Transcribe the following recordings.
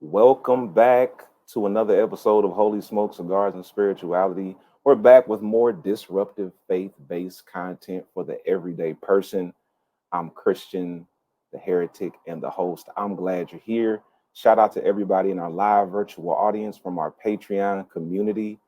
Welcome back to another episode of Holy Smoke, Cigars, and Spirituality. We're back with more disruptive faith-based content for the everyday person. I'm Christian, the heretic, and the host. I'm glad you're here. Shout out to everybody in our live virtual audience from our Patreon community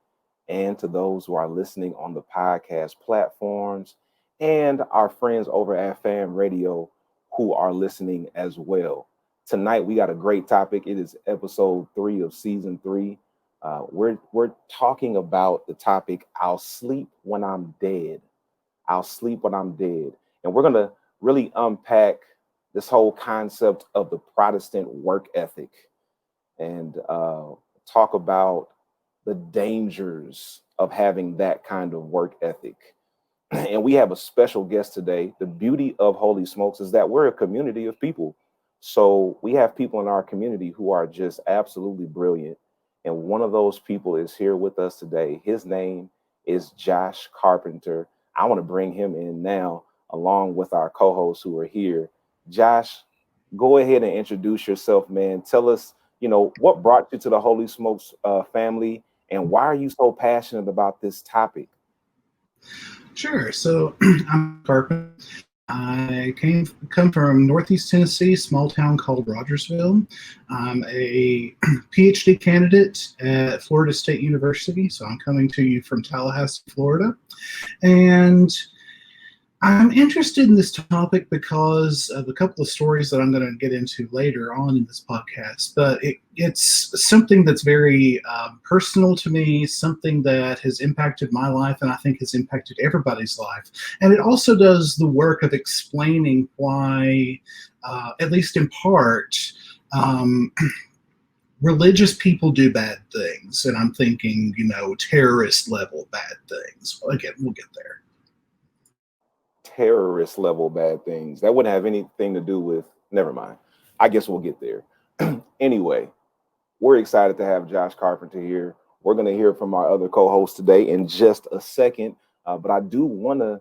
and to those who are listening on the podcast platforms and our friends over at Fam Radio who are listening as well. Tonight we got a great topic. It is episode 3 of season 3. We're talking about the topic, I'll sleep when I'm dead. I'll sleep when I'm dead. And we're going to really unpack this whole concept of the Protestant work ethic and talk about the dangers of having that kind of work ethic. And we have a special guest today. The beauty of Holy Smokes is that we're a community of people. So we have people in our community who are just absolutely brilliant. And one of those people is here with us today. His name is Josh Carpenter. I want to bring him in now, along with our co-hosts who are here. Josh, go ahead and introduce yourself, man. Tell us, what brought you to the Holy Smokes family, and why are you so passionate about this topic? Sure. So I'm Carpenter. I come from Northeast Tennessee, small town called Rogersville. I'm a PhD candidate at Florida State University, so I'm coming to you from Tallahassee, Florida. And I'm interested in this topic because of a couple of stories that I'm going to get into later on in this podcast, but it's something that's very personal to me, something that has impacted my life and I think has impacted everybody's life. And it also does the work of explaining why, at least in part, religious people do bad things. And I'm thinking, terrorist level bad things. Well, again, we'll get there. Terrorist level bad things. That wouldn't have anything to do with, never mind. I guess we'll get there. Anyway, we're excited to have Josh Carpenter here. We're going to hear from our other co-hosts today in just a second. But I do want to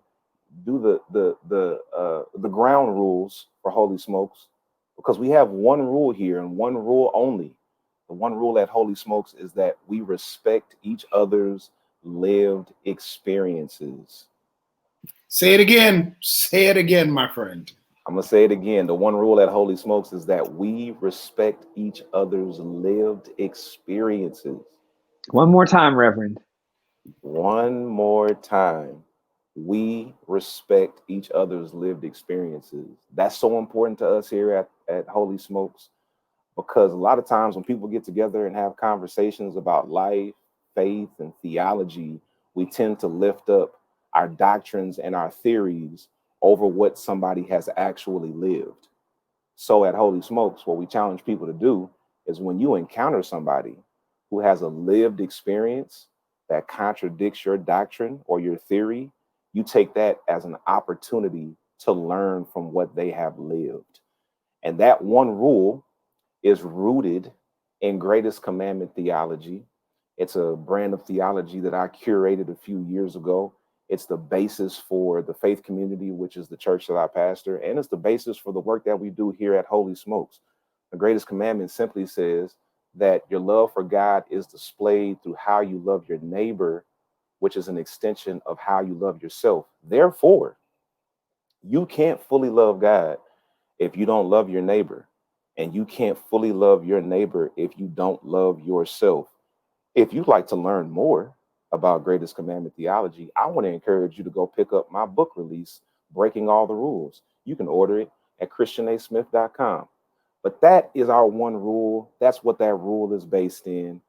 do the ground rules for Holy Smokes, because we have one rule here and one rule only. The one rule at Holy Smokes is that we respect each other's lived experiences. Say it again. Say it again, my friend. I'm going to say it again. The one rule at Holy Smokes is that we respect each other's lived experiences. One more time, Reverend. One more time. We respect each other's lived experiences. That's so important to us here at Holy Smokes, because a lot of times when people get together and have conversations about life, faith, and theology, we tend to lift up our doctrines and our theories over what somebody has actually lived. So at Holy Smokes, what we challenge people to do is, when you encounter somebody who has a lived experience that contradicts your doctrine or your theory, you take that as an opportunity to learn from what they have lived. And that one rule is rooted in Greatest Commandment Theology. It's a brand of theology that I curated a few years ago. It's the basis for the Faith Community, which is the church that I pastor, and it's the basis for the work that we do here at Holy Smokes. The Greatest Commandment simply says that your love for God is displayed through how you love your neighbor, which is an extension of how you love yourself. Therefore, you can't fully love God if you don't love your neighbor, and you can't fully love your neighbor if you don't love yourself. If you'd like to learn more about Greatest Commandment Theology, I want to encourage you to go pick up my book release, Breaking All the Rules. You can order it at christianasmith.com. But that is our one rule. That's what that rule is based in.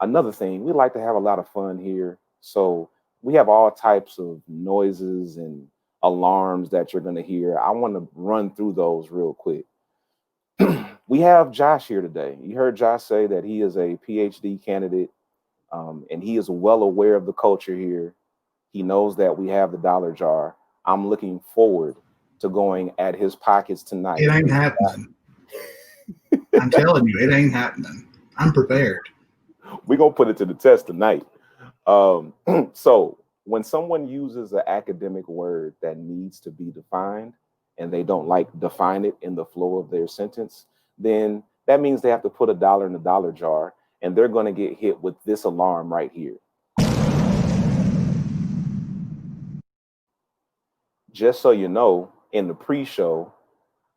Another thing, we like to have a lot of fun here. So we have all types of noises and alarms that you're going to hear. I want to run through those real quick. We have Josh here today. You heard Josh say that he is a PhD candidate. And he is well aware of the culture here. He knows that we have the dollar jar. I'm looking forward to going at his pockets tonight. It ain't happening. I'm telling you, it ain't happening. I'm prepared. We're going to put it to the test tonight. So when someone uses an academic word that needs to be defined and they don't define it in the flow of their sentence, then that means they have to put $1 in the dollar jar, and they're going to get hit with this alarm right here. Just so you know, in the pre-show,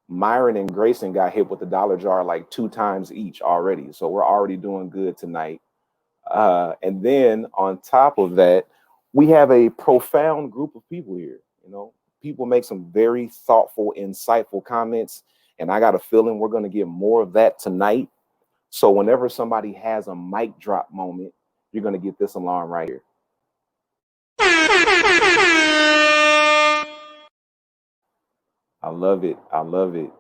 Myron and Grayson got hit with the dollar jar like 2 times each already. So we're already doing good tonight. And then on top of that, we have a profound group of people here. You know, people make some very thoughtful, insightful comments. And I got a feeling we're going to get more of that tonight. So whenever somebody has a mic drop moment, you're going to get this alarm right here. I love it. I love it.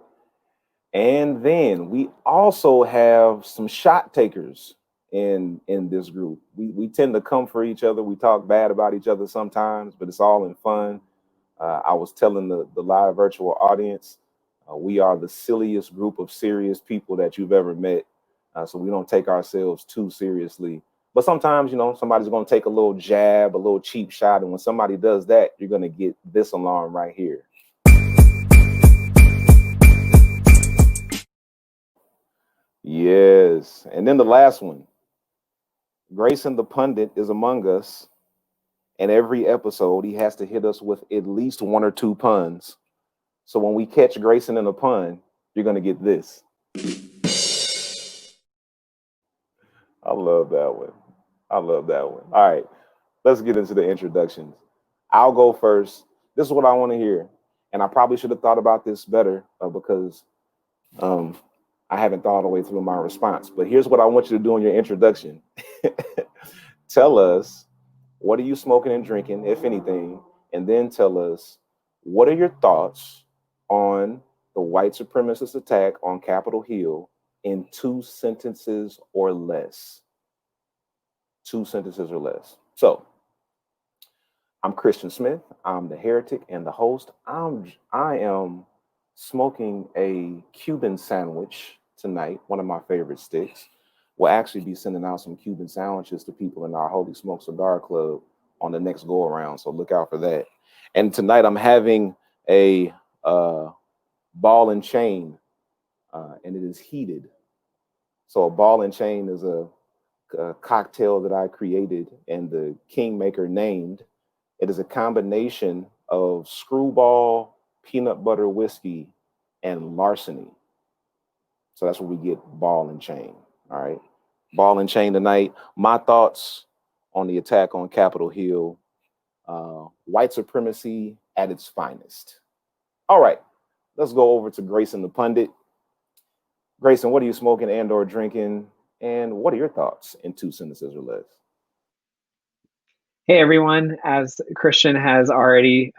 And then we also have some shot takers in this group. We tend to come for each other. We talk bad about each other sometimes, but it's all in fun. I was telling the live virtual audience, we are the silliest group of serious people that you've ever met. So we don't take ourselves too seriously. But sometimes, you know, somebody's going to take a little jab, a little cheap shot. And when somebody does that, you're going to get this alarm right here. Yes. And then the last one, Grayson the pundit is among us. And every episode, he has to hit us with at least 1 or 2 puns. So when we catch Grayson in a pun, you're going to get this. I love that one. I love that one. All right, let's get into the introductions. I'll go first. This is what I want to hear. And I probably should have thought about this better because I haven't thought all the way through my response. But here's what I want you to do in your introduction. Tell us, what are you smoking and drinking, if anything? And then tell us, what are your thoughts on the white supremacist attack on Capitol Hill in 2 sentences or less? 2 sentences or less. So, I'm Christian Smith. I'm the heretic and the host. I am smoking a Cuban sandwich tonight, one of my favorite sticks. We'll actually be sending out some Cuban sandwiches to people in our Holy Smoke Cigar Club on the next go around. So look out for that. And tonight I'm having a ball and chain, and it is heated. So a ball and chain is a cocktail that I created and the Kingmaker named. It is a combination of Screwball, peanut butter whiskey, and larceny. So that's where we get ball and chain. All right. Ball and chain tonight. My thoughts on the attack on Capitol Hill. White supremacy at its finest. All right. Let's go over to Grayson the pundit. Grayson, what are you smoking and or drinking? And what are your thoughts in 2 sentences or less? Hey, everyone. As Christian has already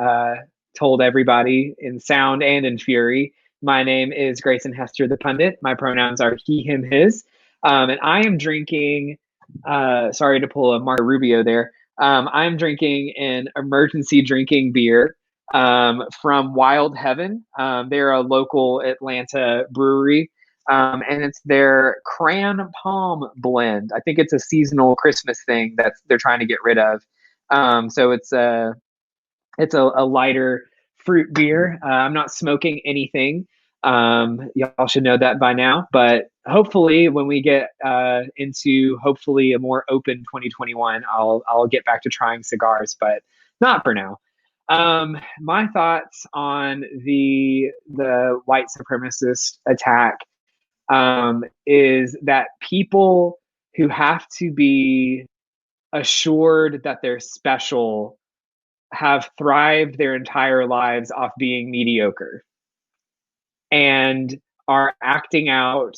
told everybody in sound and in fury, my name is Grayson Hester the Pundit. My pronouns are he, him, his. And I am drinking, sorry to pull a Marco Rubio there. I'm drinking an emergency drinking beer from Wild Heaven. They're a local Atlanta brewery. And it's their Cran Palm blend. I think it's a seasonal Christmas thing that they're trying to get rid of. So it's a lighter fruit beer. I'm not smoking anything. Y'all should know that by now. But hopefully, when we get into hopefully a more open 2021, I'll get back to trying cigars, but not for now. My thoughts on the white supremacist attack is that people who have to be assured that they're special have thrived their entire lives off being mediocre and are acting out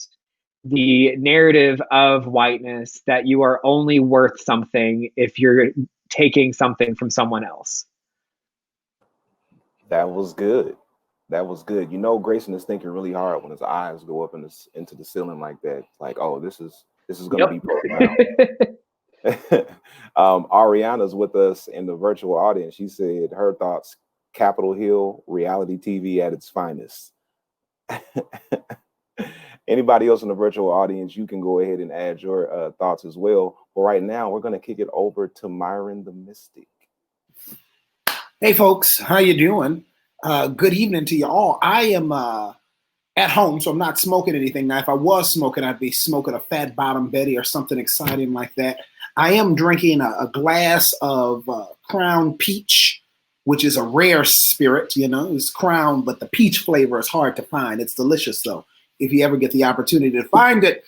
the narrative of whiteness that you are only worth something if you're taking something from someone else. That was good. That was good. You know, Grayson is thinking really hard when his eyes go up into the ceiling like that. Like, oh, this is going to be profound. Ariana's with us in the virtual audience. She said her thoughts: Capitol Hill, reality TV at its finest. Anybody else in the virtual audience, you can go ahead and add your thoughts as well. But right now, we're going to kick it over to Myron the Mystic. Hey, folks, how you doing? Good evening to you all. I am at home, so I'm not smoking anything. Now, if I was smoking, I'd be smoking a Fat Bottom Betty or something exciting like that. I am drinking a glass of Crown Peach, which is a rare spirit, you know. It's Crown, but the peach flavor is hard to find. It's delicious, though, if you ever get the opportunity to find it.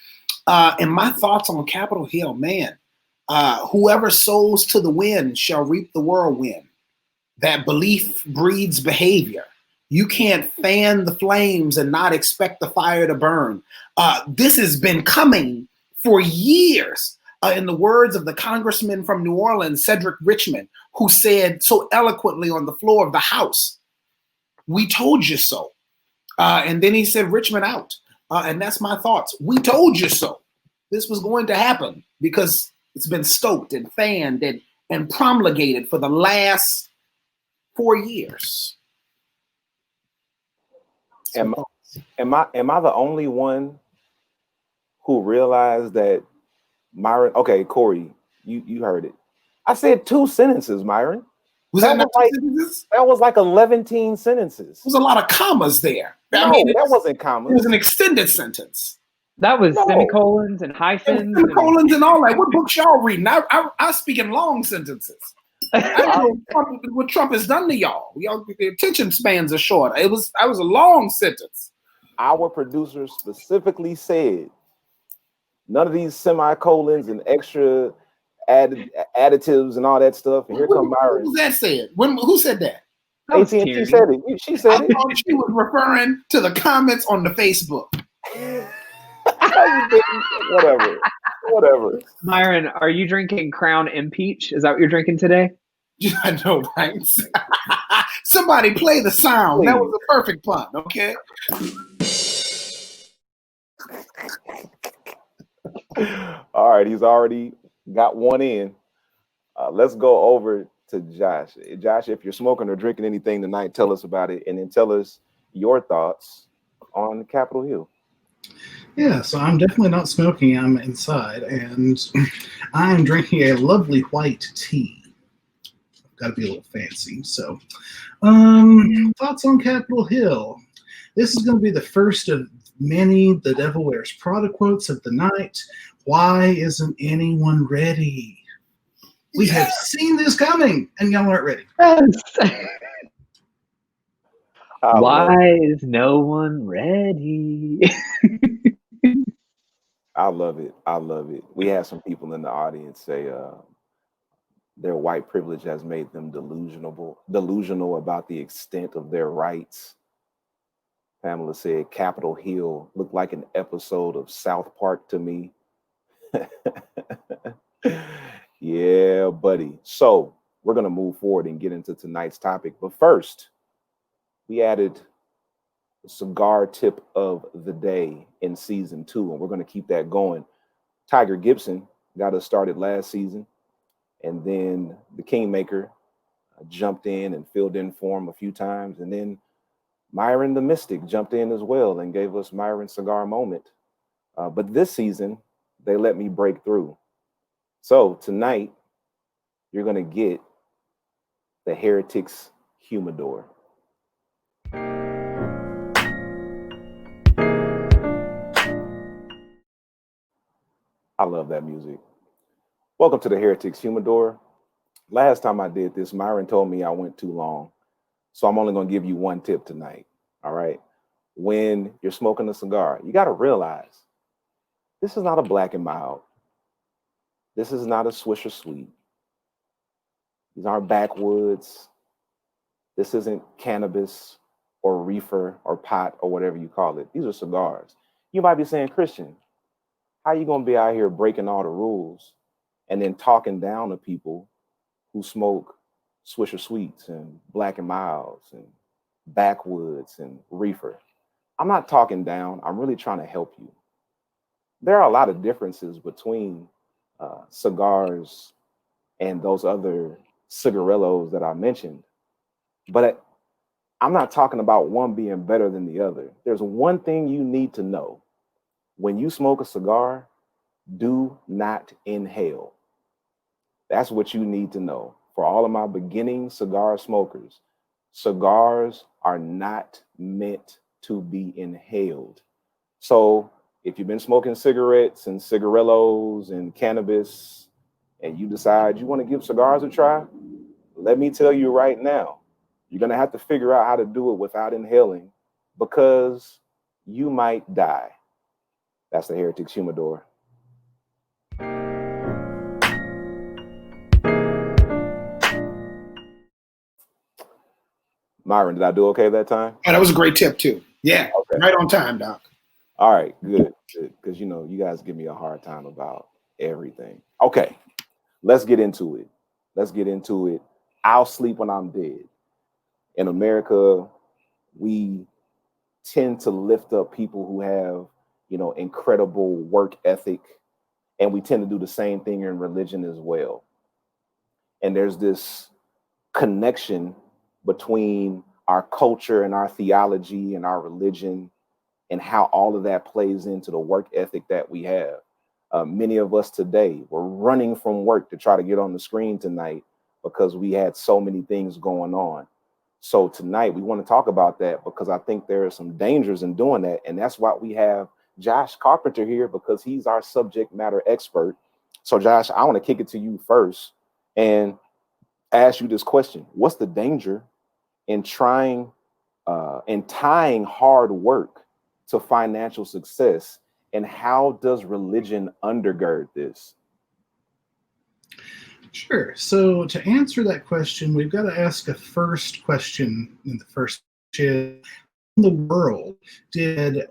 And my thoughts on Capitol Hill, man, whoever sows to the wind shall reap the whirlwind. That belief breeds behavior. You can't fan the flames and not expect the fire to burn. This has been coming for years. In the words of the congressman from New Orleans, Cedric Richmond, who said so eloquently on the floor of the House, "We told you so." And then he said, "Richmond out." And that's my thoughts. We told you so. This was going to happen because it's been stoked and fanned and promulgated for the last 4 years. Am I the only one who realized that Myron? Okay, Corey, you heard it. I said 2 sentences, Myron. Was that not 2 sentences? That was like 11 sentences. There was a lot of commas there. No, that wasn't commas. It was an extended sentence. That was semicolons and hyphens. Semicolons and all that. What books y'all reading? I speak in long sentences. I don't know what Trump has done to y'all. Y'all, the attention spans are short. I was a long sentence. Our producer specifically said none of these semicolons and extra additives and all that stuff. And here come Myron. Who that said? Who said that? AT&T said it. She said I thought she was referring to the comments on the Facebook. Whatever. Myron, are you drinking Crown Impeach? Is that what you're drinking today? I know, right? Somebody play the sound. Please. That was a perfect pun, okay? All right, he's already got one in. Let's go over to Josh. Josh, if you're smoking or drinking anything tonight, tell us about it, and then tell us your thoughts on Capitol Hill. Yeah, so I'm definitely not smoking. I'm inside, and I'm drinking a lovely white tea. I've got to be a little fancy. So, thoughts on Capitol Hill. This is going to be the first of many The Devil Wears Prada quotes of the night. Why isn't anyone ready? We have seen this coming, and y'all aren't ready. Why is no one ready? I love it. We have some people in the audience say their white privilege has made them delusional about the extent of their rights. Pamela said Capitol Hill looked like an episode of South Park to me. Yeah, buddy. So we're going to move forward and get into tonight's topic. But first, we added the cigar tip of the day in season 2, and we're going to keep that going. Tiger Gibson got us started last season, and then the Kingmaker jumped in and filled in for him a few times, and then Myron the Mystic jumped in as well and gave us Myron's cigar moment. But this season, they let me break through. So tonight, you're going to get the Heretics Humidor. I love that music. Welcome to the Heretics Humidor. Last time I did this, Myron told me I went too long. So I'm only going to give you one tip tonight. All right. When you're smoking a cigar, you got to realize this is not a Black and Mild. This is not a Swisher Sweet. These aren't backwoods. This isn't cannabis or reefer or pot or whatever you call it. These are cigars. You might be saying, Christian, how are you going to be out here breaking all the rules and then talking down to people who smoke Swisher Sweets and Black and Milds and backwoods and reefer? I'm not talking down. I'm really trying to help you. There are a lot of differences between cigars and those other cigarillos that I mentioned. But I'm not talking about one being better than the other. There's one thing you need to know. When you smoke a cigar, do not inhale. That's what you need to know. For all of my beginning cigar smokers, cigars are not meant to be inhaled. So if you've been smoking cigarettes and cigarillos and cannabis and you decide you want to give cigars a try, let me tell you right now, you're going to have to figure out how to do it without inhaling, because you might die. That's the Heretics Humidor. Myron, did I do okay that time? Oh, that was a great tip too. Yeah, okay. Right on time, Doc. All right, good. Because you guys give me a hard time about everything. Okay, let's get into it. I'll sleep when I'm dead. In America, we tend to lift up people who have, incredible work ethic, and we tend to do the same thing in religion as well. And there's this connection between our culture and our theology and our religion, and how all of that plays into the work ethic that we have. Many of us today, we're running from work to try to get on the screen tonight because we had so many things going on. So tonight we want to talk about that, because I think there are some dangers in doing that. And that's why we have Josh Carpenter here, because he's our subject matter expert. So Josh, I want to kick it to you first and ask you this question. What's the danger in tying hard work to financial success, and how does religion undergird this? Sure. So to answer that question, we've got to ask a first question. In the first, in the world did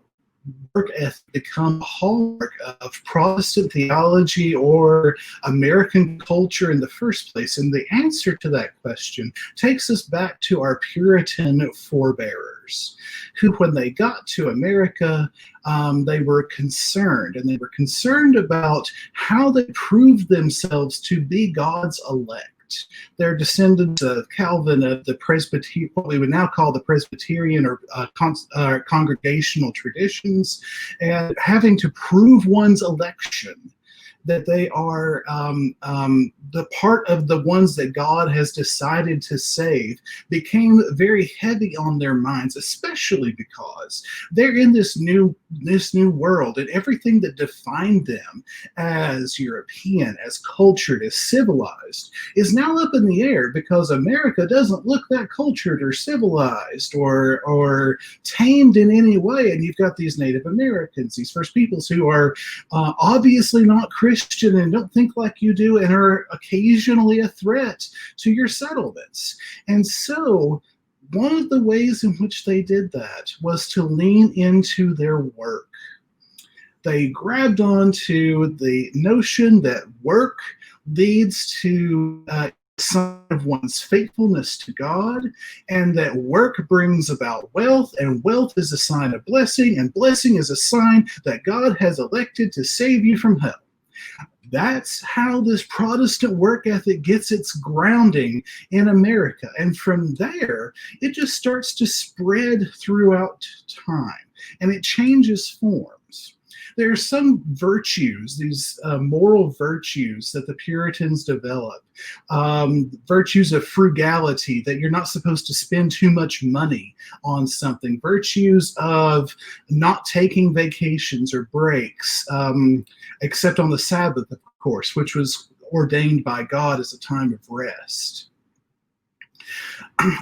work ethic become a hallmark of Protestant theology or American culture in the first place? And the answer to that question takes us back to our Puritan forebearers, who, when they got to America, they were concerned, and they were concerned about how they proved themselves to be God's elect. They're descendants of Calvin, of the what we would now call the Presbyterian or congregational traditions, and having to prove one's election, that they are the part of the ones that God has decided to save, became very heavy on their minds, especially because they're in this new world, and everything that defined them as European, as cultured, as civilized is now up in the air, because America doesn't look that cultured or civilized or tamed in any way. And you've got these Native Americans, these First Peoples, who are obviously not Christian and don't think like you do, and are occasionally a threat to your settlements. And so one of the ways in which they did that was to lean into their work. They grabbed onto the notion that work leads to a sign of one's faithfulness to God, and that work brings about wealth, and wealth is a sign of blessing, and blessing is a sign that God has elected to save you from hell. That's how this Protestant work ethic gets its grounding in America. And from there, it just starts to spread throughout time, and it changes forms. There are some virtues, these moral virtues that the Puritans developed, virtues of frugality, that you're not supposed to spend too much money on something, virtues of not taking vacations or breaks, except on the Sabbath, of course, which was ordained by God as a time of rest.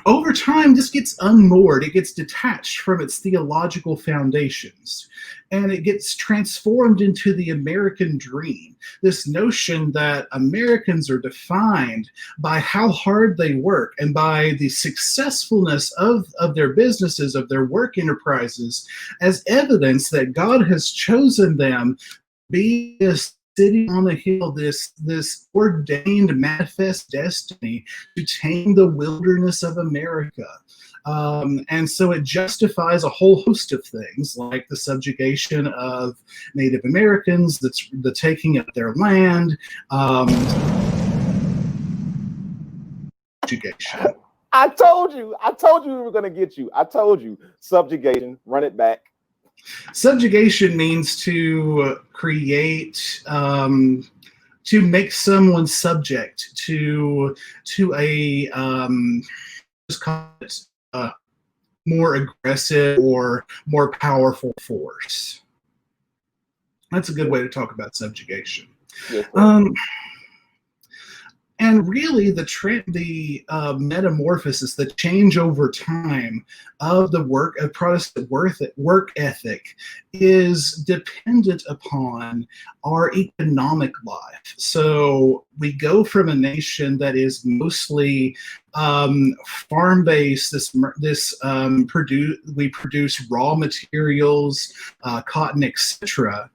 Over time, this gets unmoored. It gets detached from its theological foundations, and it gets transformed into the American dream. This notion that Americans are defined by how hard they work and by the successfulness of their businesses, of their work enterprises, as evidence that God has chosen them to be this sitting on a hill, this ordained manifest destiny to tame the wilderness of America. And so it justifies a whole host of things, like the subjugation of Native Americans, the taking of their land, subjugation. I told you we were going to get you. I told you. Subjugation, run it back. Subjugation means to create, to make someone subject to a more aggressive or more powerful force. That's a good way to talk about subjugation. Yes, And really, the metamorphosis, the change over time of the Protestant work ethic, is dependent upon our economic life. So we go from a nation that is mostly farm-based. We produce raw materials, cotton, etc.,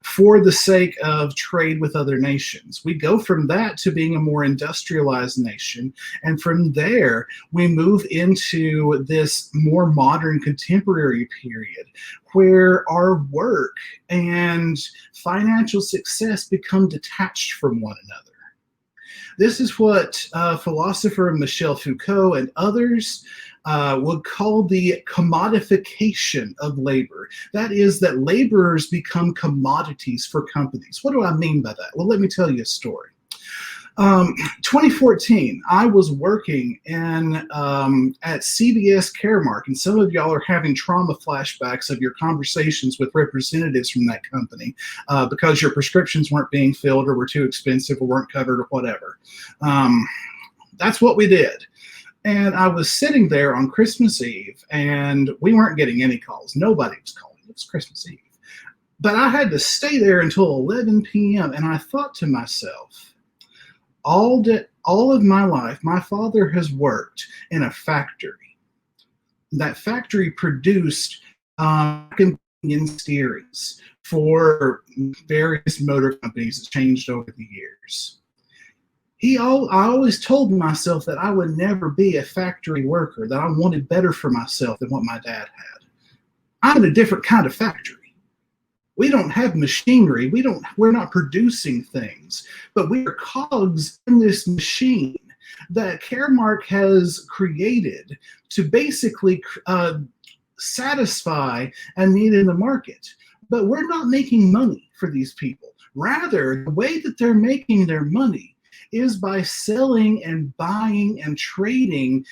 for the sake of trade with other nations. We go from that to being a more industrialized nation. And from there, we move into this more modern contemporary period where our work and financial success become detached from one another. This is what philosopher Michel Foucault and others would call the commodification of labor. That is, that laborers become commodities for companies. What do I mean by that? Well, let me tell you a story. 2014, I was working at CVS Caremark, and some of y'all are having trauma flashbacks of your conversations with representatives from that company because your prescriptions weren't being filled or were too expensive or weren't covered or whatever. That's what we did. And I was sitting there on Christmas Eve, and we weren't getting any calls. Nobody was calling. It was Christmas Eve. But I had to stay there until 11 p.m., and I thought to myself, all of my life, my father has worked in a factory. That factory produced steerings for various motor companies that changed over the years. I always told myself that I would never be a factory worker, that I wanted better for myself than what my dad had. I'm in a different kind of factory. We don't have machinery. We're not producing things, but we are cogs in this machine that Caremark has created to basically satisfy a need in the market. But we're not making money for these people. Rather, the way that they're making their money is by selling and buying and trading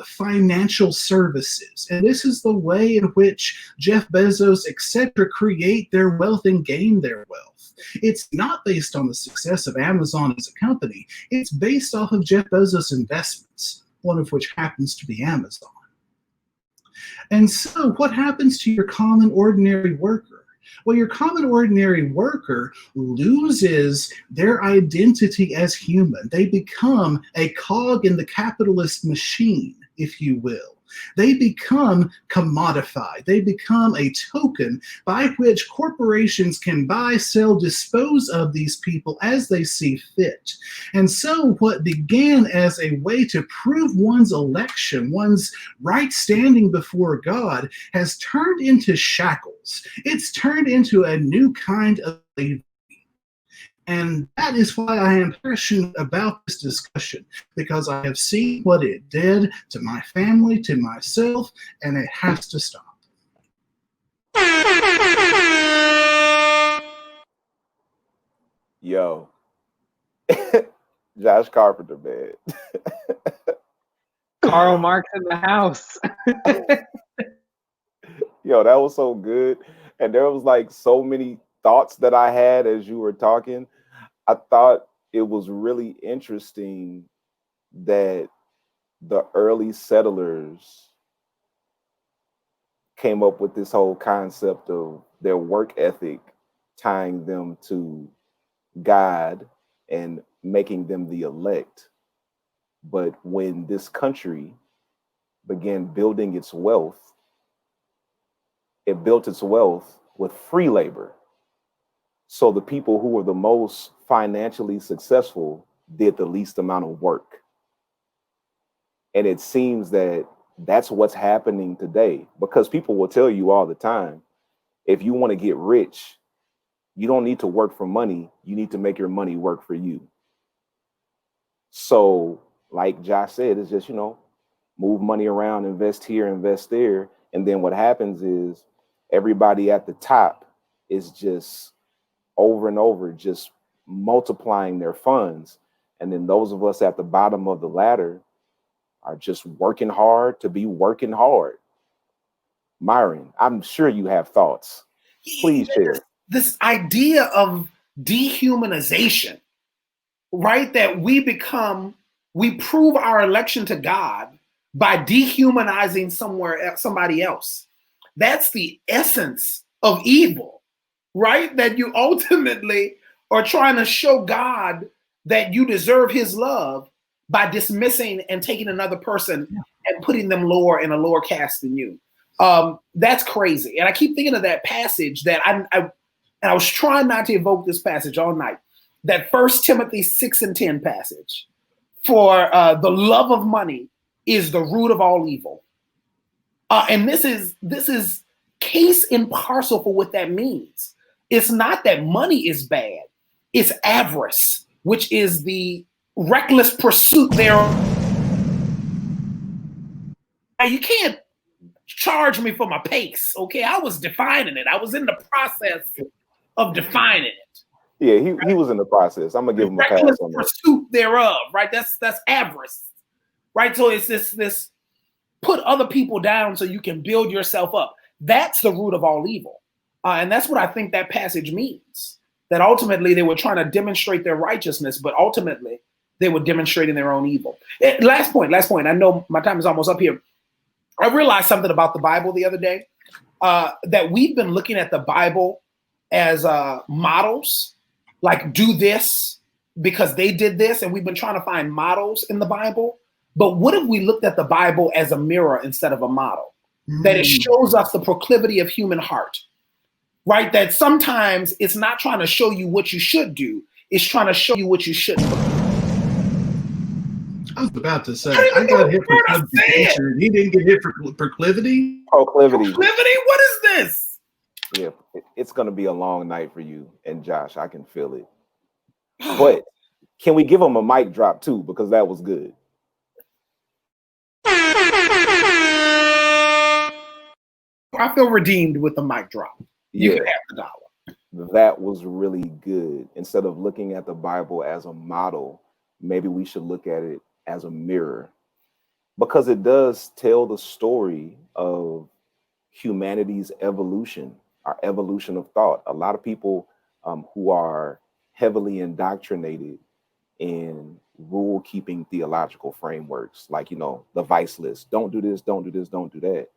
financial services. And this is the way in which Jeff Bezos, etc., create their wealth and gain their wealth. It's not based on the success of Amazon as a company. It's based off of Jeff Bezos' investments, one of which happens to be Amazon. And so what happens to your common ordinary worker? Well, your common ordinary worker loses their identity as human. They become a cog in the capitalist machine, if you will. They become commodified. They become a token by which corporations can buy, sell, dispose of these people as they see fit. And so what began as a way to prove one's election, one's right standing before God, has turned into shackles. It's turned into a new kind of slavery. And that is why I am passionate about this discussion, because I have seen what it did to my family, to myself, and it has to stop. Yo, Josh Carpenter, man. Karl Marx in the house. Yo, that was so good. And there was like so many thoughts that I had as you were talking. I thought it was really interesting that the early settlers came up with this whole concept of their work ethic tying them to God and making them the elect. But when this country began building its wealth, it built its wealth with free labor. So the people who were the most financially successful did the least amount of work. And it seems that that's what's happening today, because people will tell you all the time, if you want to get rich, you don't need to work for money. You need to make your money work for you. So like Josh said, it's just, move money around, invest here, invest there. And then what happens is everybody at the top is just over and over, just multiplying their funds. And then those of us at the bottom of the ladder are just working hard to be working hard. Myron, I'm sure you have thoughts. Please share. This idea of dehumanization, right? That we prove our election to God by dehumanizing somebody else. That's the essence of evil, right? That you ultimately are trying to show God that you deserve his love by dismissing and taking another person and putting them lower in a lower caste than you. That's crazy. And I keep thinking of that passage that I was trying not to evoke this passage all night. That 1 Timothy 6:10 passage. For the love of money is the root of all evil. And this is case in parcel for what that means. It's not that money is bad. It's avarice, which is the reckless pursuit thereof. Now, you can't charge me for my pace, okay? I was defining it. I was in the process of defining it. Yeah, he was in the process. I'm gonna give him a pass on that. Pursuit thereof, right? That's avarice, right? So it's this put other people down so you can build yourself up. That's the root of all evil, and that's what I think that passage means. That ultimately they were trying to demonstrate their righteousness, but ultimately they were demonstrating their own evil. Last point. I know my time is almost up here. I realized something about the Bible the other day, that we've been looking at the Bible as models. Like, do this because they did this, and we've been trying to find models in the Bible. But what if we looked at the Bible as a mirror instead of a model? That it shows us the proclivity of human heart, right? That sometimes it's not trying to show you what you should do, it's trying to show you what you shouldn't do. I was about to say, I got hit for subjugation. He didn't get hit for proclivity? Proclivity. Proclivity? What is this? Yeah, it's going to be a long night for you and Josh. I can feel it. But can we give him a mic drop too? Because that was good. I feel redeemed with the mic drop. You can have the dollar. That was really good. Instead of looking at the Bible as a model, maybe we should look at it as a mirror. Because it does tell the story of humanity's evolution. Our evolution of thought. A lot of people who are heavily indoctrinated in rule-keeping theological frameworks, like, the vice list. Don't do this, don't do this, don't do that.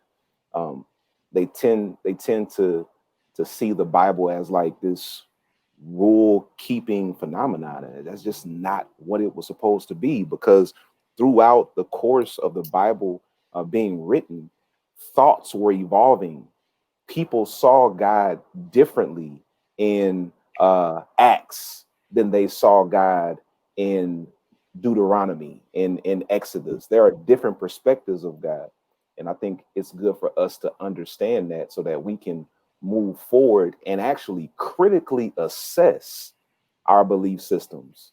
They tend to see the Bible as like this rule-keeping phenomenon. And that's just not what it was supposed to be, because throughout the course of the Bible being written, thoughts were evolving. People saw God differently in Acts than they saw God in Deuteronomy, in Exodus. There are different perspectives of God. And I think it's good for us to understand that so that we can move forward and actually critically assess our belief systems.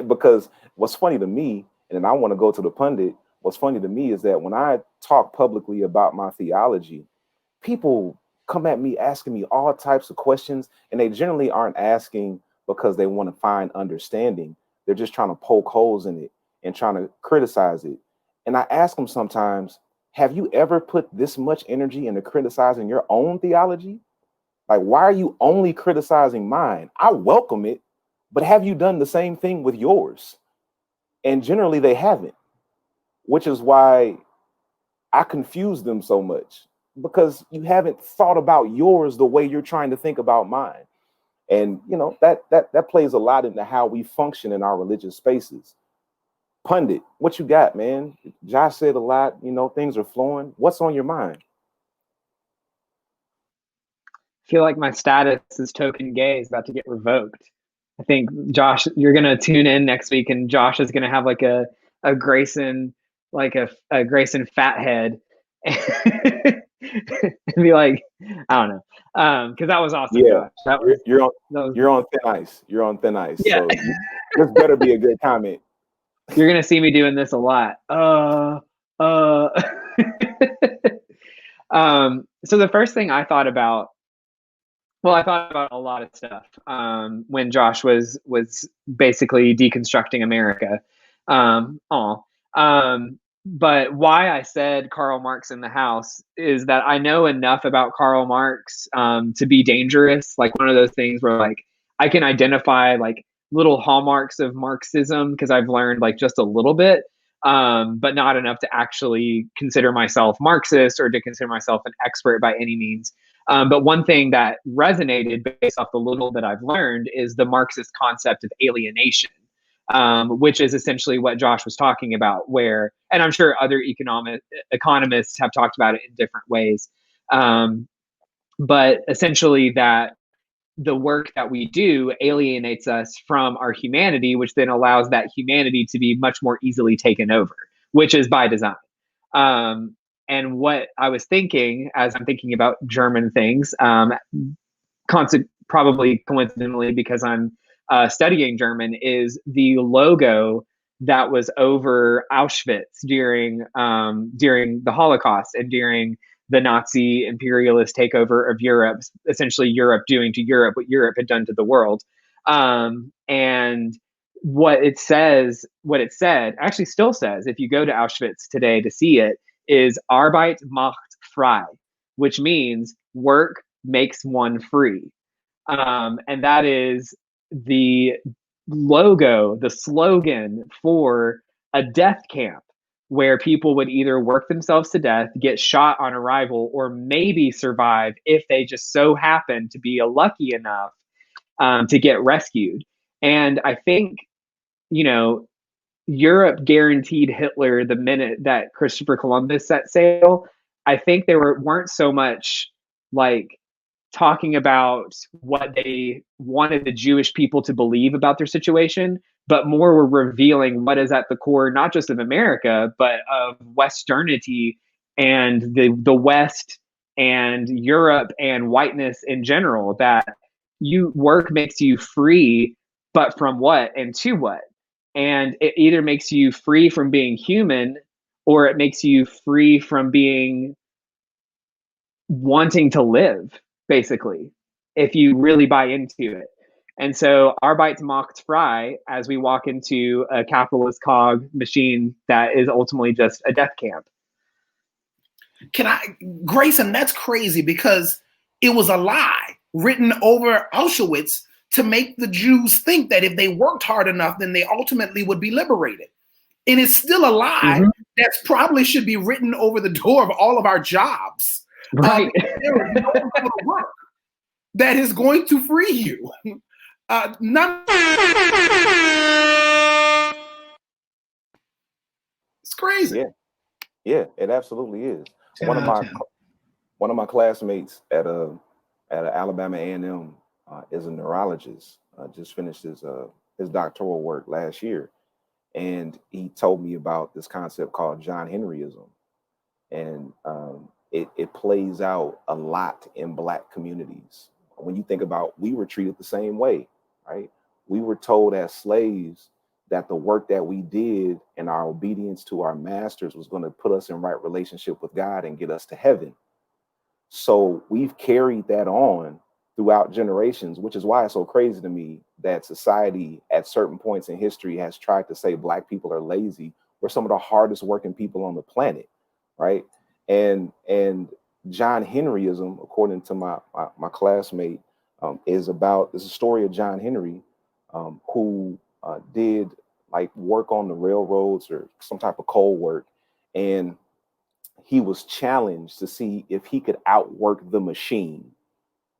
Because what's funny to me, and then I want to go to the pundit, what's funny to me is that when I talk publicly about my theology, people come at me asking me all types of questions, and they generally aren't asking because they want to find understanding. They're just trying to poke holes in it and trying to criticize it. And I ask them sometimes, have you ever put this much energy into criticizing your own theology? Like, why are you only criticizing mine? I welcome it, but have you done the same thing with yours? And generally they haven't, which is why I confuse them so much, because you haven't thought about yours the way you're trying to think about mine. And, that plays a lot into how we function in our religious spaces. Pundit, what you got, man? Josh said a lot, things are flowing. What's on your mind? I feel like my status as token gay is about to get revoked. I think, Josh, you're going to tune in next week, and Josh is going to have like a Grayson, like a Grayson fathead and be like, I don't know. Because that was awesome. Yeah, Josh. You're on thin ice. You're on thin ice. Yeah. So this better be a good comment. You're going to see me doing this a lot. So the first thing I thought about a lot of stuff when Josh was basically deconstructing America. But why I said Karl Marx in the house is that I know enough about Karl Marx to be dangerous. Like one of those things where like I can identify like little hallmarks of Marxism because I've learned like just a little bit, but not enough to actually consider myself Marxist or to consider myself an expert by any means. But one thing that resonated based off the little that I've learned is the Marxist concept of alienation, which is essentially what Josh was talking about, where, and I'm sure other economists have talked about it in different ways. But essentially that the work that we do alienates us from our humanity, which then allows that humanity to be much more easily taken over, which is by design. And what I was thinking as I'm thinking about German things, probably coincidentally because I'm studying German, is the logo that was over Auschwitz during the Holocaust and during the Nazi imperialist takeover of Europe, essentially Europe doing to Europe what Europe had done to the world. And what it said, actually still says, if you go to Auschwitz today to see it, is Arbeit macht frei, which means work makes one free. And that is the logo, the slogan for a death camp where people would either work themselves to death, get shot on arrival, or maybe survive if they just so happen to be lucky enough to get rescued. And I think, Europe guaranteed Hitler the minute that Christopher Columbus set sail. I think they weren't so much like talking about what they wanted the Jewish people to believe about their situation, but more were revealing what is at the core, not just of America, but of Westernity and the West and Europe and whiteness in general, that work makes you free, but from what and to what? And it either makes you free from being human or it makes you free from being wanting to live, basically, if you really buy into it. And so Arbeit macht frei, as we walk into a capitalist cog machine that is ultimately just a death camp. Grayson, that's crazy because it was a lie written over Auschwitz to make the Jews think that if they worked hard enough, then they ultimately would be liberated. And it's still a lie that probably should be written over the door of all of our jobs. Right. There is no amount of work that is going to free you. It's crazy. Yeah, it absolutely is. One of my classmates at Alabama A&M is a neurologist. Just finished his doctoral work last year, and he told me about this concept called John Henryism, and it plays out a lot in Black communities. When you think about, we were treated the same way, right? We were told as slaves that the work that we did and our obedience to our masters was going to put us in right relationship with God and get us to heaven. So we've carried that on throughout generations, which is why it's so crazy to me that society at certain points in history has tried to say Black people are lazy. We're some of the hardest working people on the planet, right? And John Henryism, according to my classmate, is a story of John Henry, who did like work on the railroads or some type of coal work, and he was challenged to see if he could outwork the machine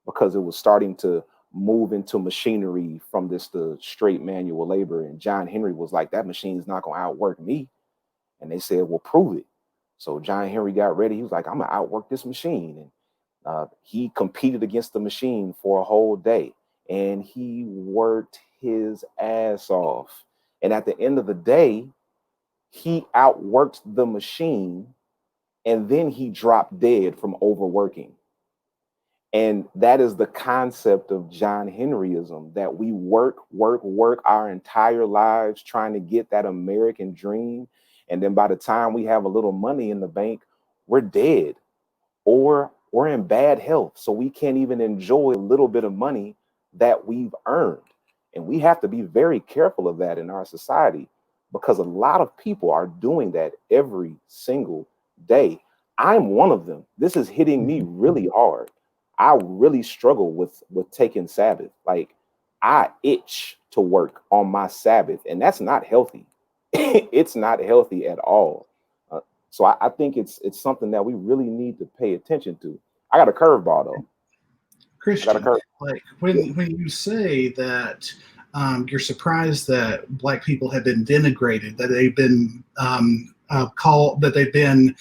because it was starting to move into machinery from the straight manual labor. And John Henry was like, that machine's not going to outwork me. And they said, well, prove it. So John Henry got ready. He was like, I'm going to outwork this machine. And he competed against the machine for a whole day. And he worked his ass off. And at the end of the day, he outworked the machine. And then he dropped dead from overworking. And that is the concept of John Henryism, that we work our entire lives trying to get that American dream. And then by the time we have a little money in the bank, we're dead or we're in bad health. So we can't even enjoy a little bit of money that we've earned. And we have to be very careful of that in our society. because a lot of people are doing that every single day. I'm one of them. This is hitting me really hard. I really struggle with taking Sabbath. Like, I itch to work on my Sabbath, and that's not healthy. It's not healthy at all. So I think it's something that we really need to pay attention to. I got a curveball though. Christian, like when you say that you're surprised that Black people have been denigrated, that they've been called, that they've been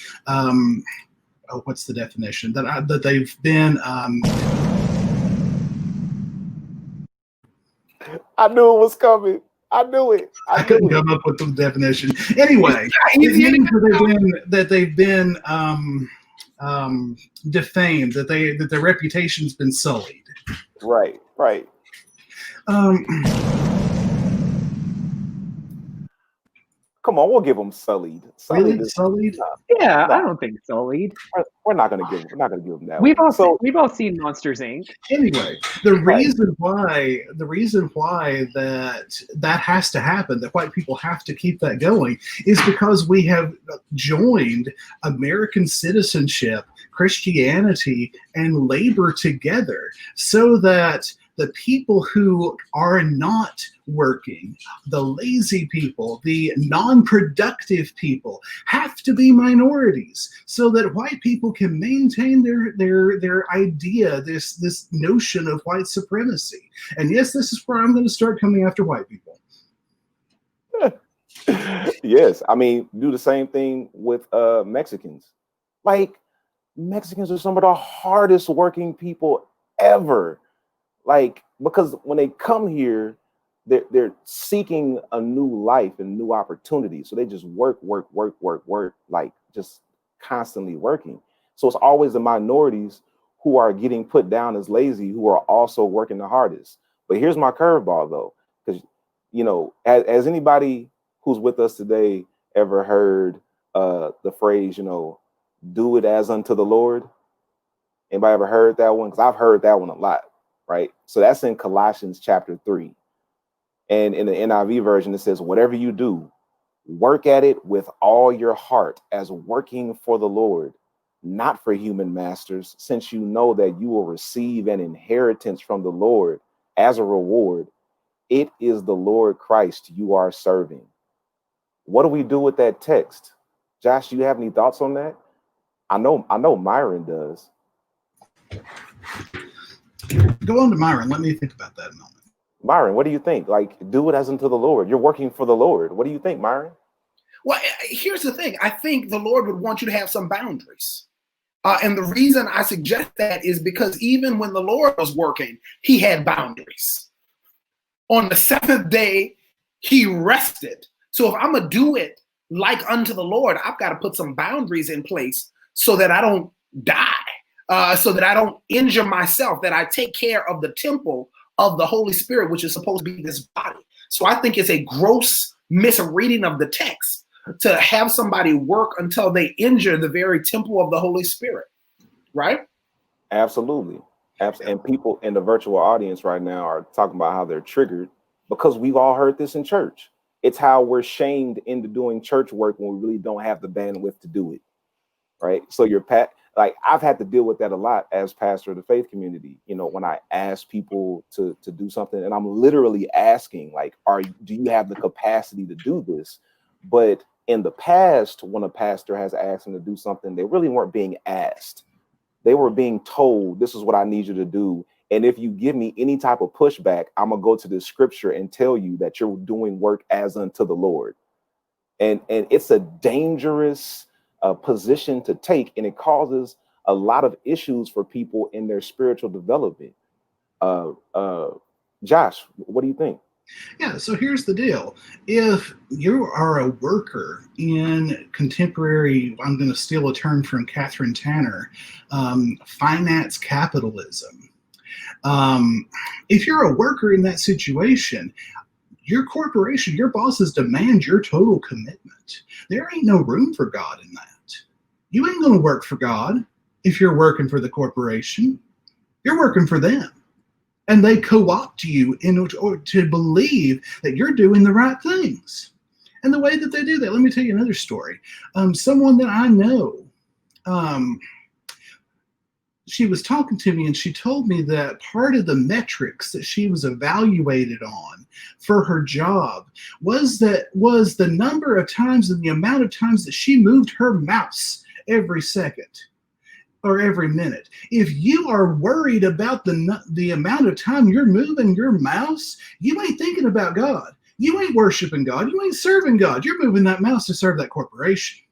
what's the definition? That they've been. I knew it was coming. I knew it. I couldn't come up with the definition. Anyway, it means that they've been defamed, that their reputation's been sullied. Right. Come on, we'll give them sullied. Really? Sullied? Yeah, no. I don't think sullied. We're not gonna give them that. We've all seen Monsters Inc. Anyway, the reason why that has to happen, that white people have to keep that going, is because we have joined American citizenship, Christianity, and labor together, so that the people who are not working, the lazy people, the non-productive people, have to be minorities, so that white people can maintain their idea, this notion of white supremacy. And yes, this is where I'm going to start coming after white people. Yes, I mean, do the same thing with Mexicans. Like, Mexicans are some of the hardest working people ever. Like, because when they come here, they're seeking a new life and new opportunities. So they just work, like just constantly working. So it's always the minorities who are getting put down as lazy, who are also working the hardest. But here's my curveball though, because, you know, has anybody who's with us today ever heard the phrase, you know, do it as unto the Lord? Anybody ever heard that one? Because I've heard that one a lot. Right. So that's in Colossians chapter 3. And in the NIV version, it says, whatever you do, work at it with all your heart as working for the Lord, not for human masters, since you know that you will receive an inheritance from the Lord as a reward. It is the Lord Christ you are serving. What do we do with that text? Josh, do you have any thoughts on that? I know Myron does. Go on to Myron. Let me think about that a moment. Myron, what do you think? Like, do it as unto the Lord. You're working for the Lord. What do you think, Myron? Well, here's the thing. I think the Lord would want you to have some boundaries. And the reason I suggest that is because even when the Lord was working, he had boundaries. On the seventh day, he rested. So if I'm going to do it like unto the Lord, I've got to put some boundaries in place so that I don't die. So that I don't injure myself, that I take care of the temple of the Holy Spirit, which is supposed to be this body. So I think it's a gross misreading of the text to have somebody work until they injure the very temple of the Holy Spirit, right? Absolutely. And people in the virtual audience right now are talking about how they're triggered because we've all heard this in church. It's how we're shamed into doing church work when we really don't have the bandwidth to do it, right? So like, I've had to deal with that a lot as pastor of the Faith Community. You know, when I ask people to do something, and I'm literally asking, like, do you have the capacity to do this? But in the past, when a pastor has asked them to do something, they really weren't being asked. They were being told, this is what I need you to do. And if you give me any type of pushback, I'm going to go to the scripture and tell you that you're doing work as unto the Lord. And it's a dangerous position to take, and it causes a lot of issues for people in their spiritual development. Josh, what do you think? Yeah, so here's the deal. If you are a worker in contemporary, I'm going to steal a term from Catherine Tanner, finance capitalism. If you're a worker in that situation, your corporation, your bosses demand your total commitment. There ain't no room for God in that. You ain't going to work for God if you're working for the corporation. You're working for them. And they co-opt you in order to believe that you're doing the right things. And the way that they do that, let me tell you another story. Someone that I know, she was talking to me and she told me that part of the metrics that she was evaluated on for her job was the number of times and the amount of times that she moved her mouse every second or every minute. If you are worried about the amount of time you're moving your mouse, you ain't thinking about God. You ain't worshiping God. You ain't serving God. You're moving that mouse to serve that corporation.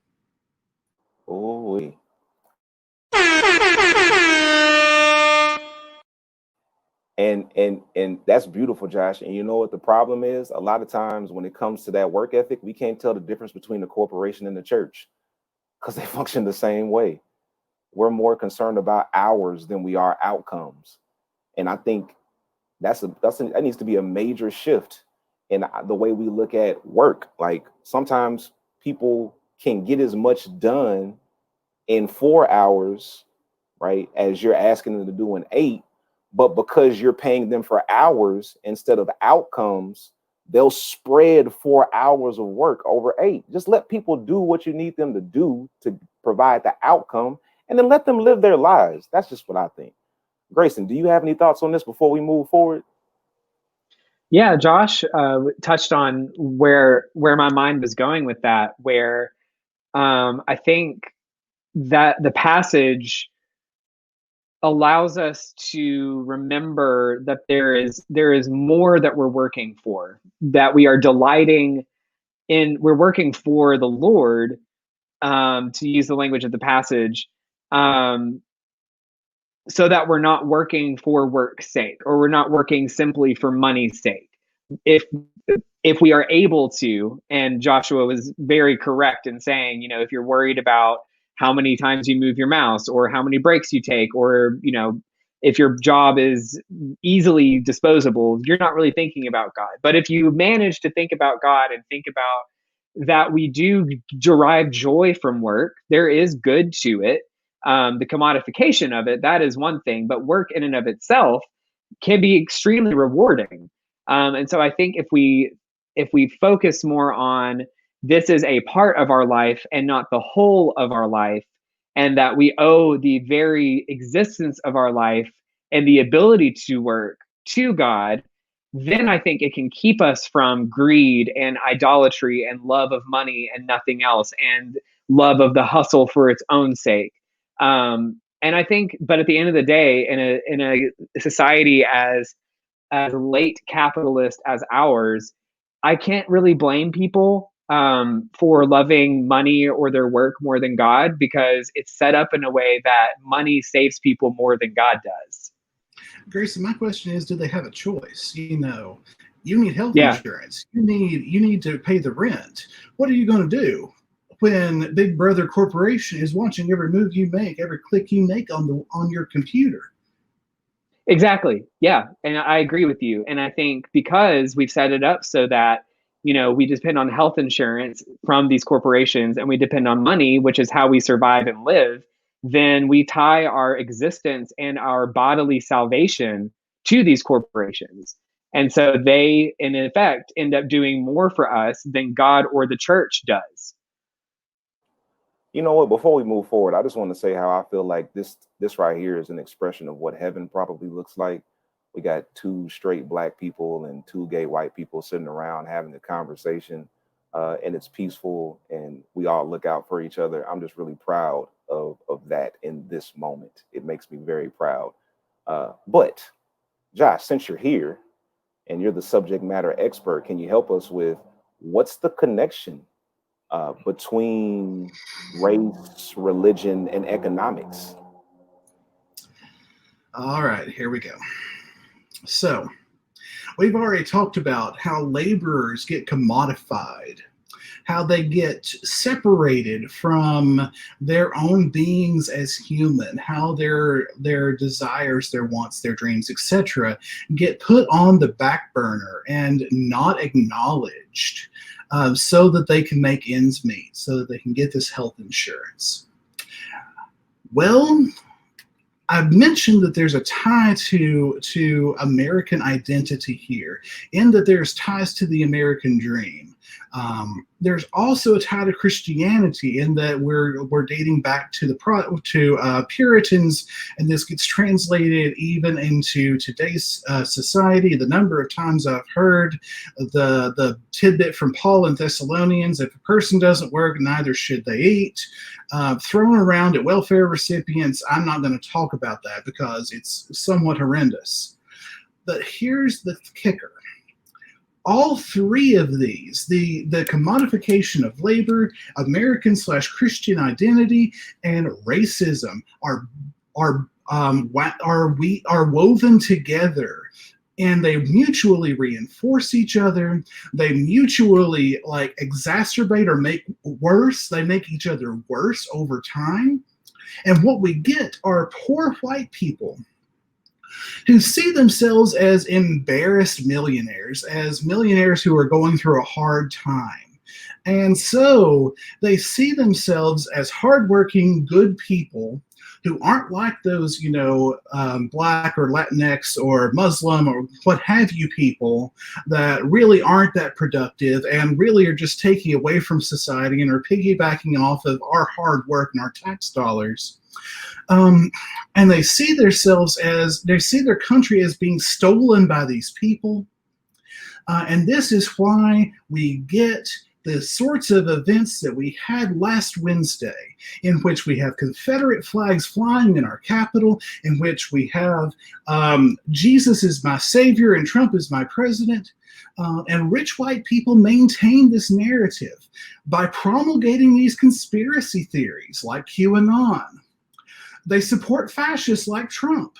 Oh, and that's beautiful, Josh. And you know what the problem is? A lot of times when it comes to that work ethic, we can't tell the difference between the corporation and the church because they function the same way. We're more concerned about hours than we are outcomes. And I think that needs to be a major shift in the way we look at work. Like sometimes people can get as much done in 4 hours, right, as you're asking them to do in 8. But because you're paying them for hours instead of outcomes, they'll spread 4 hours of work over 8. Just let people do what you need them to do to provide the outcome, and then let them live their lives. That's just what I think. Grayson, do you have any thoughts on this before we move forward? Yeah, Josh touched on where my mind was going with that, where I think that the passage allows us to remember that there is more that we're working for, that we are delighting in, we're working for the Lord, to use the language of the passage, so that we're not working for work's sake, or we're not working simply for money's sake. If we are able to, and Joshua was very correct in saying, if you're worried about how many times you move your mouse or how many breaks you take, or, if your job is easily disposable, you're not really thinking about God. But if you manage to think about God and think about that we do derive joy from work, there is good to it. The commodification of it, that is one thing, but work in and of itself can be extremely rewarding. And so I think if we focus more on this is a part of our life and not the whole of our life, and that we owe the very existence of our life and the ability to work to God, then I think it can keep us from greed and idolatry and love of money and nothing else, and love of the hustle for its own sake. And I think, but at the end of the day, in a society as late capitalist as ours, I can't really blame people for loving money or their work more than God, because it's set up in a way that money saves people more than God does. Grayson, my question is, do they have a choice? You need health Yeah. insurance. You need to pay the rent. What are you going to do when Big Brother Corporation is watching every move you make, every click you make on your computer? Exactly. Yeah. And I agree with you. And I think because we've set it up so that, we depend on health insurance from these corporations, and we depend on money, which is how we survive and live, then we tie our existence and our bodily salvation to these corporations. And so they, in effect, end up doing more for us than God or the church does. You know what? Before we move forward, I just want to say how I feel like this right here is an expression of what heaven probably looks like. We got 2 straight Black people and 2 gay white people sitting around having a conversation, and it's peaceful, and we all look out for each other. I'm just really proud of that in this moment. It makes me very proud. But Josh, since you're here and you're the subject matter expert, can you help us with what's the connection between race, religion, and economics? All right, here we go. So we've already talked about how laborers get commodified, how they get separated from their own beings as human, how their desires, their wants, their dreams, etc., get put on the back burner and not acknowledged, so that they can make ends meet, so that they can get this health insurance. Well, I've mentioned that there's a tie to American identity here, in that there's ties to the American dream. There's also a tie to Christianity in that we're dating back to Puritans, and this gets translated even into today's society. The number of times I've heard the tidbit from Paul in Thessalonians: if a person doesn't work, neither should they eat, thrown around at welfare recipients. I'm not going to talk about that because it's somewhat horrendous. But here's the kicker. All three of these, the commodification of labor, American/Christian identity, and racism are woven together, and they mutually reinforce each other. They mutually exacerbate or make worse. They make each other worse over time. And what we get are poor white people who see themselves as embarrassed millionaires, as millionaires who are going through a hard time. And so they see themselves as hardworking, good people who aren't like those, Black or Latinx or Muslim or what have you people that really aren't that productive and really are just taking away from society and are piggybacking off of our hard work and our tax dollars. And they see their country as being stolen by these people. And this is why we get the sorts of events that we had last Wednesday, in which we have Confederate flags flying in our Capitol, in which we have Jesus is my savior and Trump is my president. And rich white people maintain this narrative by promulgating these conspiracy theories like QAnon. They support fascists like Trump.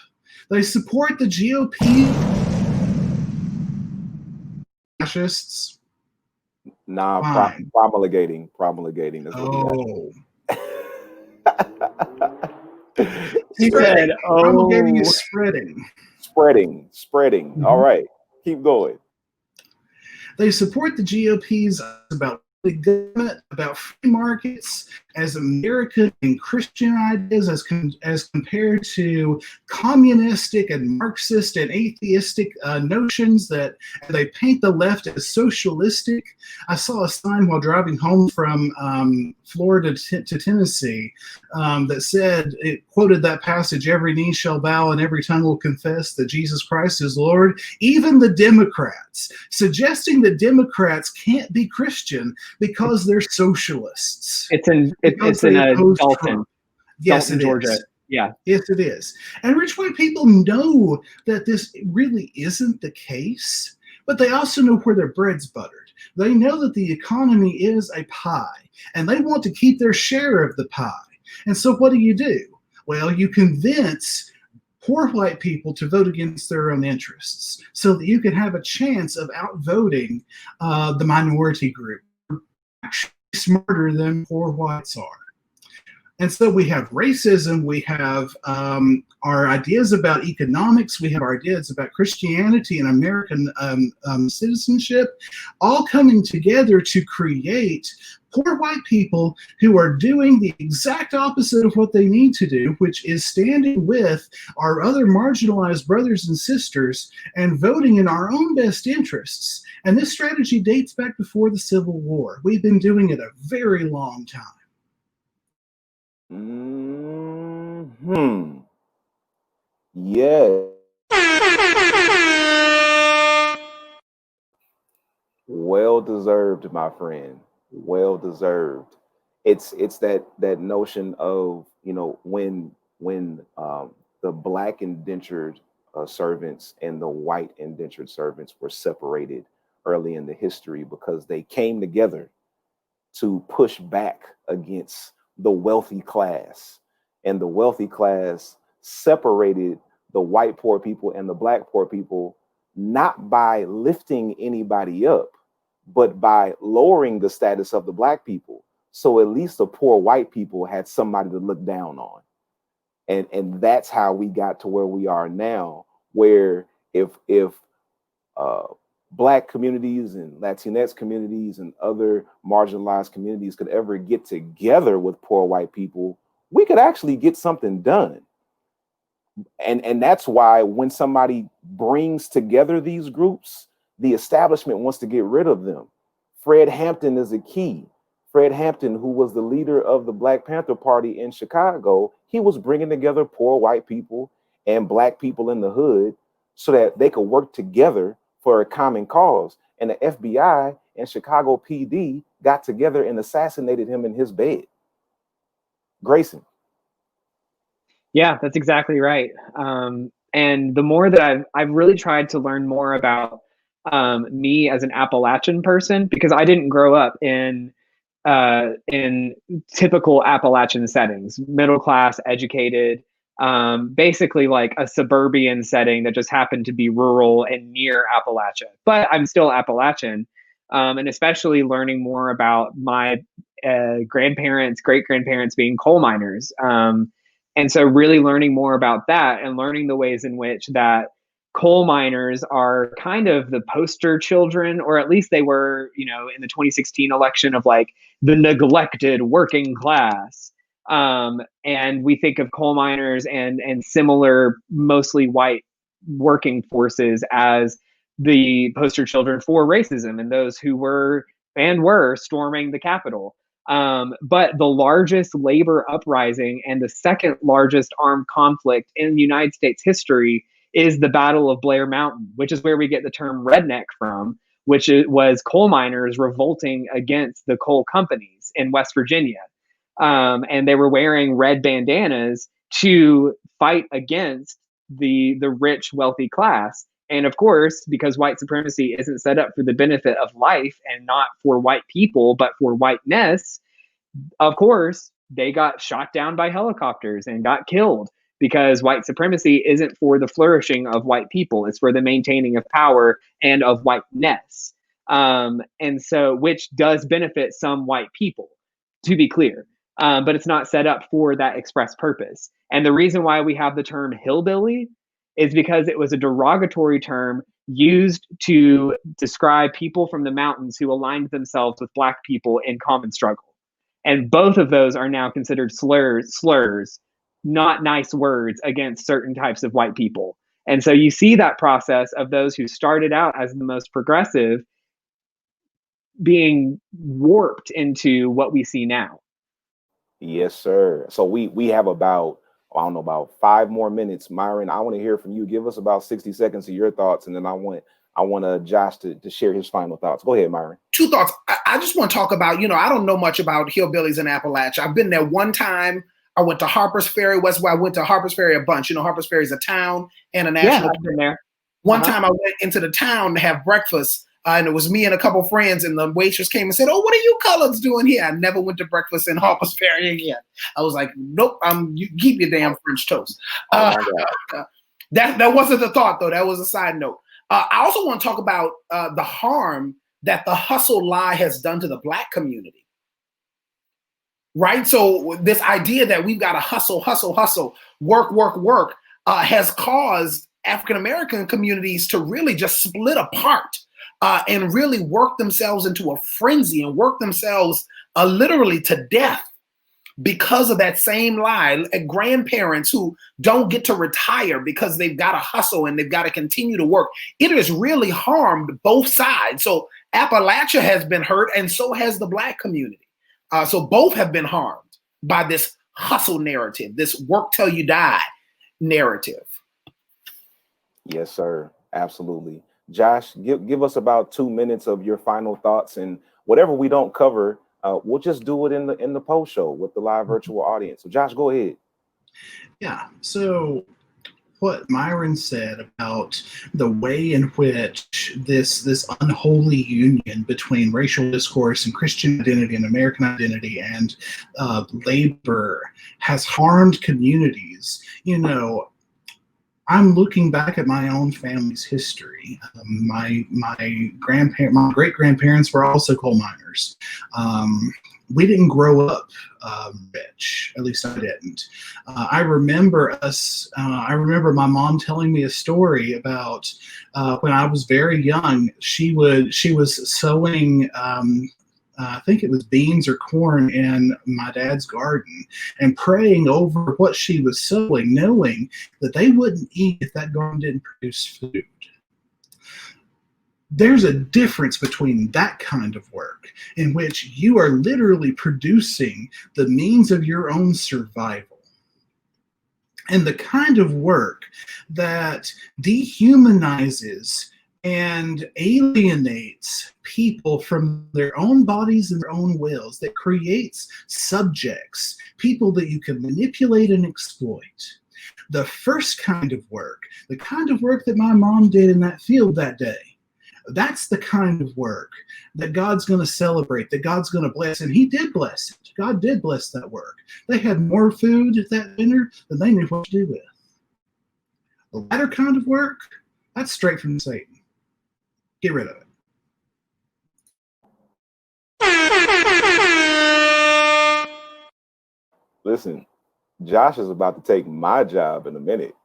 They support the GOP fascists. Nah, promulgating. Is oh. He said, oh. Promulgating is spreading. Spreading. All right, keep going. They support the GOP's about the government, about free markets, as American and Christian ideas as compared to communistic and Marxist and atheistic notions that they paint the left as socialistic. I saw a sign while driving home from Florida to Tennessee that said, it quoted that passage, every knee shall bow and every tongue will confess that Jesus Christ is Lord. Even the Democrats, suggesting that Democrats can't be Christian because they're socialists. It's in Dalton. Yes, Dalton, Georgia. Yeah. Yes, it is. And rich white people know that this really isn't the case, but they also know where their bread's buttered. They know that the economy is a pie, and they want to keep their share of the pie. And so what do? Well, you convince poor white people to vote against their own interests so that you can have a chance of outvoting the minority group, actually smarter than poor whites are. And so we have racism, we have our ideas about economics, we have our ideas about Christianity and American citizenship, all coming together to create poor white people who are doing the exact opposite of what they need to do, which is standing with our other marginalized brothers and sisters and voting in our own best interests. And this strategy dates back before the Civil War. We've been doing it a very long time. Yeah. Well deserved, my friend. Well deserved. It's that notion of, when the black indentured servants and the white indentured servants were separated early in the history because they came together to push back against the wealthy class, and the wealthy class separated the white poor people and the black poor people, not by lifting anybody up, but by lowering the status of the black people. So at least the poor white people had somebody to look down on. And that's how we got to where we are now, where if Black communities and Latinx communities and other marginalized communities could ever get together with poor white people, we could actually get something done. And that's why when somebody brings together these groups, the establishment wants to get rid of them Fred Hampton is a key. Fred Hampton, who was the leader of the Black Panther Party in Chicago, he was bringing together poor white people and black people in the hood so that they could work together for a common cause. And the FBI and Chicago PD got together and assassinated him in his bed. Grayson. Yeah, that's exactly right. And the more that I've really tried to learn more about me as an Appalachian person, because I didn't grow up in typical Appalachian settings, middle class, educated, basically like a suburban setting that just happened to be rural and near Appalachia. But I'm still Appalachian, and especially learning more about my grandparents, great grandparents being coal miners. And so really learning more about that and learning the ways in which that coal miners are kind of the poster children, or at least they were, in the 2016 election, of like the neglected working class. And we think of coal miners and similar, mostly white working forces as the poster children for racism and those who were storming the Capitol. But the largest labor uprising and the second largest armed conflict in United States history is the Battle of Blair Mountain, which is where we get the term redneck from, which was coal miners revolting against the coal companies in West Virginia. And they were wearing red bandanas to fight against the rich, wealthy class. And of course, because white supremacy isn't set up for the benefit of life and not for white people, but for whiteness, of course, they got shot down by helicopters and got killed, because white supremacy isn't for the flourishing of white people. It's for the maintaining of power and of whiteness. And so, which does benefit some white people, to be clear. But it's not set up for that express purpose. And the reason why we have the term hillbilly is because it was a derogatory term used to describe people from the mountains who aligned themselves with black people in common struggle. And both of those are now considered slurs, not nice words against certain types of white people. And so you see that process of those who started out as the most progressive being warped into what we see now. Yes, sir. So we have about 5 more minutes. Myron, I want to hear from you. Give us about 60 seconds of your thoughts, and then I want Josh to share his final thoughts. Go ahead, Myron. 2 thoughts. I just want to talk about, I don't know much about hillbillies in Appalachia. I've been there one time. I went to Harper's Ferry. I went to Harper's Ferry a bunch. Harper's Ferry is a town and a national. Yeah, I've been there. One time I went into the town to have breakfast, and it was me and a couple friends, and the waitress came and said, "Oh, what are you coloreds doing here?" I never went to breakfast in Harper's Ferry again. I was like, "Nope, you keep your damn French toast." That wasn't the thought, though. That was a side note. I also want to talk about the harm that the hustle lie has done to the Black community. Right? So this idea that we've got to hustle, work, has caused African-American communities to really just split apart and really work themselves into a frenzy and work themselves literally to death because of that same lie. Grandparents who don't get to retire because they've got to hustle and they've got to continue to work. It has really harmed both sides. So Appalachia has been hurt, and so has the Black community. So both have been harmed by this hustle narrative, this work till you die narrative. Yes, sir. Absolutely. Josh, give us about 2 minutes of your final thoughts, and whatever we don't cover, we'll just do it in the post show with the live virtual audience. So Josh, go ahead. Yeah. So what Myron said about the way in which this unholy union between racial discourse and Christian identity and American identity and labor has harmed communities. I'm looking back at my own family's history. My great grandparents were also coal miners. We didn't grow up rich, at least I didn't. I remember my mom telling me a story about when I was very young. She was sowing, I think it was beans or corn in my dad's garden, and praying over what she was sowing, knowing that they wouldn't eat if that garden didn't produce food. There's a difference between that kind of work, in which you are literally producing the means of your own survival, and the kind of work that dehumanizes and alienates people from their own bodies and their own wills, that creates subjects, people that you can manipulate and exploit. The first kind of work, the kind of work that my mom did in that field that day, that's the kind of work that God's going to celebrate, that God's going to bless. And he did bless it. God did bless that work. They had more food at that dinner than they knew what to do with. The latter kind of work, that's straight from Satan. Get rid of it. Listen, Josh is about to take my job in a minute.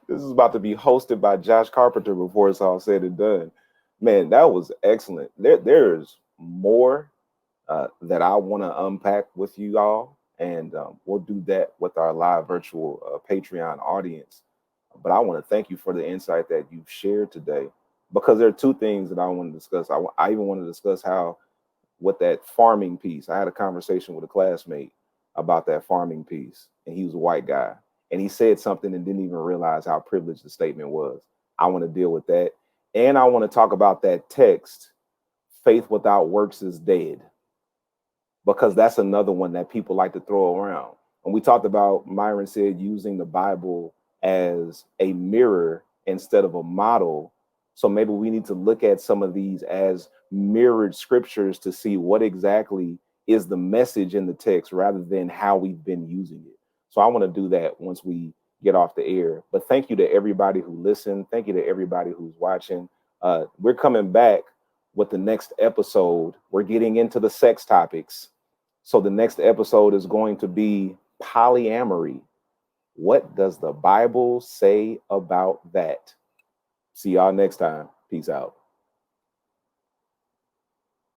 This is about to be hosted by Josh Carpenter before it's all said and done. Man, that was excellent. There's more that I want to unpack with you all, and we'll do that with our live virtual Patreon audience. But I want to thank you for the insight that you've shared today, because there are two things that I want to discuss. I even want to discuss how, with that farming piece, I had a conversation with a classmate about that farming piece, and he was a white guy. And he said something and didn't even realize how privileged the statement was. I want to deal with that. And I want to talk about that text, faith without works is dead, because that's another one that people like to throw around. And we talked about, Myron said, using the Bible as a mirror instead of a model. So maybe we need to look at some of these as mirrored scriptures to see what exactly is the message in the text rather than how we've been using it. So I want to do that once we get off the air. But thank you to everybody who listened. Thank you to everybody who's watching. We're coming back with the next episode. We're getting into the sex topics. So the next episode is going to be polyamory. What does the Bible say about that? See y'all next time. Peace out.